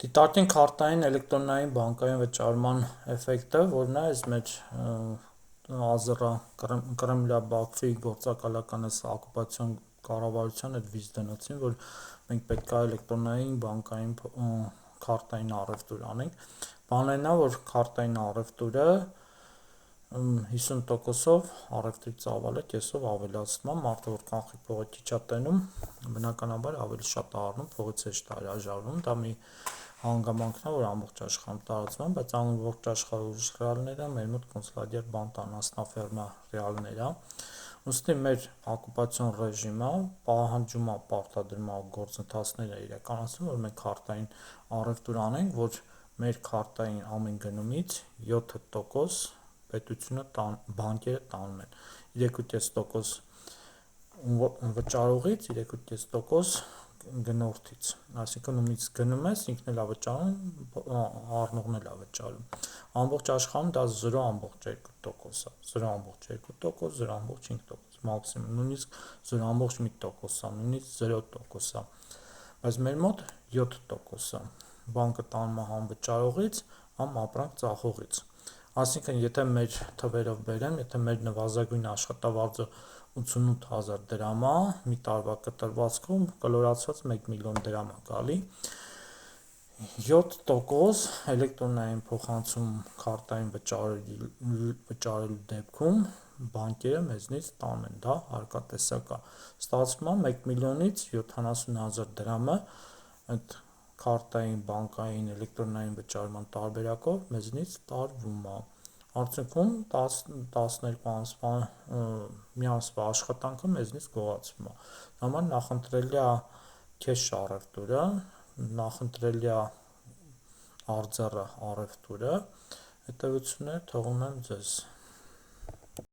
Դիտարկենք քարտային էլեկտրոնային բանկային վճարման էֆեկտը, որն է այս մեր ազըռա Կրեմլյա-Բաքվի գործակալական օկուպացիոն կառավարության այդ վիզ դնոցին, որ մենք պետք է էլեկտրոնային բանկային քարտային առևտուր անենք։ Բանն այն է, որ քարտային առևտուրը 50%-ով առևտրի ծավալը կեսով ավելացնում է, մարդը որ կանխիկ փողը քիչ է տենում, բնականաբար ավելի շատ է առնում, փողից հեշտ է հրաժարվում, դա մի հանգամանքն է, որ ամբողջ աշխարհում տարածվում է, բայց ամբողջ աշխարհի ուրիշ ռեալները մեր մոտ կոնսոլիդեր բանտան անասնաֆերմա ռեալներ է։ Ուստի մեր օկուպացիոն ռեժիմը պահանջում է պարտադրում է գործընթացները իրականացնում, որ մենք քարտային առևտուր անենք, որ մեր քարտային ամեն գնումից 7% պետությունը բանկերը տանում են, 3.5% վճարողից, 3.5% գնորդից, այսինքն ումից գնում ես, ինքն էլ է վճարում, առնողն էլ է վճարում։ Ամբողջ աշխարհում դա 0.2% է, 0.2%, 0.5%, մաքսիմում, նույնիսկ 0.1% է, նույնիսկ 0% է, բայց մեր մոտ 7% է, բանկը տանում է համ վճարողից, համ ապրանք ծախողից։ Այսինքն, եթե մեր թվերով բերեմ, եթե մեր նվազագույն աշխատավարձը 88,000 դրամ է, մի տարվա կտրվածքում կլորացված 1 միլիոն դրամ է գալի, 7% էլեկտրոնային փոխանցում քարտային վճարելու դեպքում բանկերը մեզնից տանում են, դա հարկատեսակ է, ստացվում է 1 միլիոնից 70,000 դրամը այդ քարտային բանկային էլեկտրոնային վճարման տարբերակով մեզնից տարվում է, արդյունքում 12 մի ամսվա աշխատանքը մեզնից գողացվում է, համար նախընտրելի է քեշ առևտուրը, նախընտրելի է արձառը առևտուրը, հետևությունները թողում եմ ձեզ։